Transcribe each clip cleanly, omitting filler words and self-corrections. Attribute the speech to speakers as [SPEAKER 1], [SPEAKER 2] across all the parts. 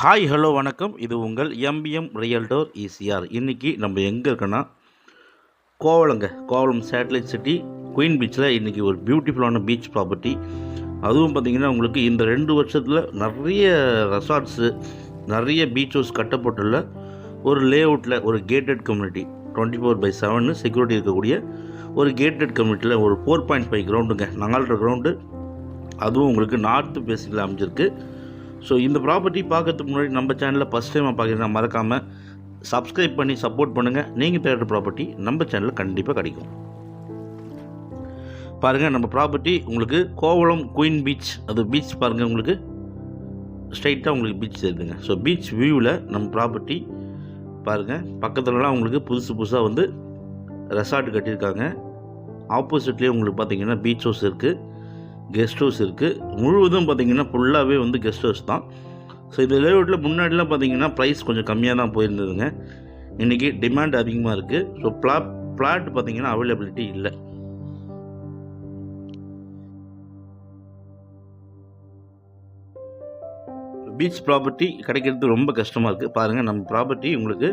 [SPEAKER 1] Hi hello வணக்கம். இது உங்கள் எம்பிஎம் ரியல்டர் ஈசிஆர். இன்றைக்கி நம்ம எங்கே இருக்கோன்னா கோவளம் சேட்டலைட் சிட்டி குயின் பீச்சில் இன்றைக்கி ஒரு பியூட்டிஃபுல்லான பீச் ப்ராப்பர்ட்டி. அதுவும் பார்த்திங்கன்னா உங்களுக்கு இந்த 2 வருஷத்தில் நிறைய ரெசார்ட்ஸு நிறைய பீச் ஹவுஸ் கட்டப்பட்டுள்ள ஒரு லே-அவுட்டில் ஒரு கேட்டட் கம்யூனிட்டி 24/7 செக்யூரிட்டி இருக்கக்கூடிய ஒரு கேட்டட் கம்யூனிட்டியில் ஒரு 4.5 கிரவுண்டுங்க, 4.5 கிரவுண்டு. அதுவும் உங்களுக்கு நார்த்து பேசிக்கில் அமைஞ்சிருக்கு. ஸோ இந்த ப்ராப்பர்ட்டி பார்க்கறதுக்கு முன்னாடி நம்ம சேனலில் ஃபஸ்ட் டைமாக பார்க்குறீங்கன்னா மறக்காமல் சப்ஸ்கிரைப் பண்ணி சப்போர்ட் பண்ணுங்கள். நீங்கள் தேடுற ப்ராப்பர்ட்டி நம்ம சேனலில் கண்டிப்பாக கிடைக்கும். பாருங்கள், நம்ம ப்ராப்பர்ட்டி உங்களுக்கு கோவளம் குயின் பீச். அது பீச் பாருங்கள், உங்களுக்கு ஸ்ட்ரைட்டாக உங்களுக்கு பீச் தெரியுதுங்க. ஸோ பீச் வியூவில் நம்ம ப்ராப்பர்ட்டி பாருங்கள். பக்கத்துலலாம் உங்களுக்கு புதுசாக வந்து ரெசார்ட் கட்டியிருக்காங்க. ஆப்போசிட்லேயே உங்களுக்கு பார்த்திங்கன்னா பீச் ஹவுஸ் இருக்குது, கெஸ்ட் ஹவுஸ் இருக்குது. முழுவதும் பார்த்திங்கன்னா ஃபுல்லாகவே வந்து கெஸ்ட் ஹவுஸ் தான். ஸோ இந்த லேஅவுட்டில் முன்னாடிலாம் பார்த்திங்கன்னா ப்ரைஸ் கொஞ்சம் கம்மியாக தான் போயிருந்ததுங்க. இன்றைக்கி டிமாண்ட் அதிகமாக இருக்குது. ஸோ பிளாட் பார்த்திங்கன்னா அவைலபிலிட்டி இல்லை. பீச் ப்ராப்பர்ட்டி கிடைக்கிறது ரொம்ப கஷ்டமாக இருக்குது. பாருங்கள், நம்ம ப்ராப்பர்ட்டி உங்களுக்கு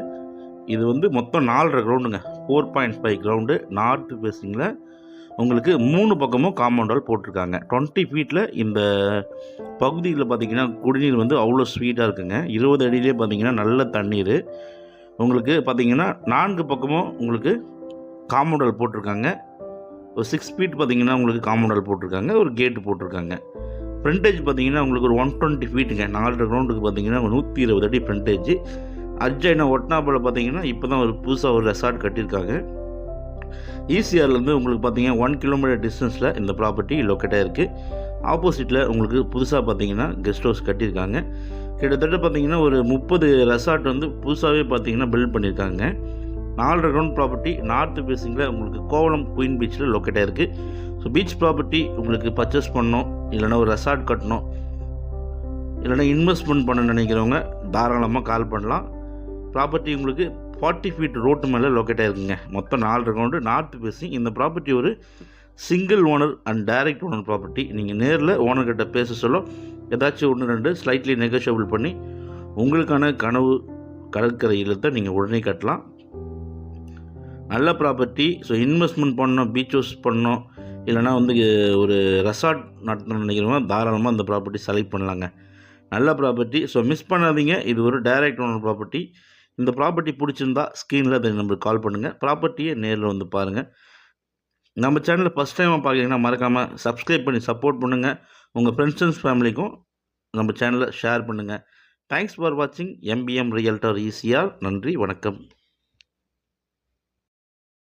[SPEAKER 1] இது வந்து மொத்தம் 4.5 கிரவுண்டுங்க, 4.5 கிரவுண்டு. நார்த்து ஃபேஸிங்கில் உங்களுக்கு 3 பக்கமும் காம்பவுண்ட் வால் போட்டிருக்காங்க. 20 ஃபீட்டில் இந்த பகுதியில் பார்த்திங்கன்னா குடிநீர் வந்து அவ்வளோ ஸ்வீட்டாக இருக்குங்க. 20 அடியிலே பார்த்திங்கன்னா நல்ல தண்ணீர். உங்களுக்கு பார்த்திங்கன்னா 4 பக்கமும் உங்களுக்கு காம்பவுண்ட் வால் போட்டிருக்காங்க. ஒரு 6 ஃபீட் பார்த்திங்கன்னா உங்களுக்கு காம்பவுண்ட் வால் போட்டிருக்காங்க, ஒரு கேட்டு போட்டிருக்காங்க. ஃப்ரண்டேஜ் பார்த்திங்கன்னா உங்களுக்கு ஒரு 120 ஃபீட்டுங்க. 4 கிரவுண்டுக்கு பார்த்திங்கன்னா 120 அடி ஃப்ரண்டேஜ். அட்ஜைனா ஒட்னாப்பில் பார்த்திங்கன்னா இப்போ தான் ஒரு புதுசாக ஒரு ரெசார்ட் கட்டியிருக்காங்க. ஈசிஆர்லேருந்து உங்களுக்கு பார்த்திங்கன்னா 1 கிலோமீட்டர் டிஸ்டன்ஸில் இந்த ப்ராப்பர்ட்டி லொக்கேட்டாக இருக்குது. ஆப்போசிட்டில் உங்களுக்கு புதுசாக பார்த்திங்கன்னா கெஸ்ட் ஹவுஸ் கட்டியிருக்காங்க. கிட்டத்தட்ட பார்த்திங்கன்னா ஒரு 30 ரெசார்ட் வந்து புதுசாகவே பார்த்திங்கன்னா பில்ட் பண்ணியிருக்காங்க. 4.5 கிரவுண்ட் ப்ராப்பர்ட்டி நார்த்து ஃபேஸிங்கில் உங்களுக்கு கோவளம் குயின் பீச்சில் லொக்கேட்டாக இருக்குது. ஸோ பீச் ப்ராப்பர்ட்டி உங்களுக்கு பர்ச்சேஸ் பண்ணணும், இல்லைனா ஒரு ரெசார்ட் கட்டணும், இல்லைனா இன்வெஸ்ட்மெண்ட் பண்ண நினைக்கிறவங்க தாராளமாக கால் பண்ணலாம். ப்ராப்பர்ட்டி உங்களுக்கு 40 ஃபீட் ரோட்டு மேலே லொக்கேட்டாக இருக்குங்க. மொத்தம் 4.5 கிரவுண்டு நார்த்து ஃபேஸிங். இந்த ப்ராப்பர்ட்டி ஒரு single owner and direct owner property. நீங்கள் நேரில் ஓனர்கிட்ட பேச சொல்ல ஏதாச்சும் 1-2 ஸ்லைட்லி நெகோஷியபிள் பண்ணி உங்களுக்கான கனவு கடற்கரை இல்லத்தை நீங்கள் உடனே கட்டலாம். நல்ல ப்ராப்பர்ட்டி. ஸோ இன்வெஸ்ட்மெண்ட் பண்ணணும், பீச் ஹவுஸ் பண்ணணும், இல்லைனா வந்து ஒரு ரெசார்ட் நடத்தணும்னு நினைக்கிறவங்க தாராளமாக இந்த ப்ராப்பர்ட்டி செலக்ட் பண்ணலாங்க. நல்ல ப்ராப்பர்ட்டி. ஸோ மிஸ் பண்ணாதீங்க. இது ஒரு டைரக்ட் ஓனர் ப்ராப்பர்ட்டி. இந்த ப்ராப்பர்ட்டி பிடிச்சிருந்தா ஸ்க்ரீனில் அதை நம்பருக்கு கால் பண்ணுங்கள். ப்ராப்பர்ட்டியை நேரில் வந்து பாருங்கள். நம்ம சேனலில் ஃபஸ்ட் டைமாக பார்க்குறீங்கன்னா மறக்காமல் சப்ஸ்கிரைப் பண்ணி சப்போர்ட் பண்ணுங்கள். உங்கள் ஃப்ரெண்ட்ஸ் அண்ட் ஃபேமிலிக்கும் நம்ம சேனலை ஷேர் பண்ணுங்கள். தேங்க்ஸ் ஃபார் வாட்சிங் எம்பிஎம் ரியல்டர் ஈசிஆர். நன்றி, வணக்கம்.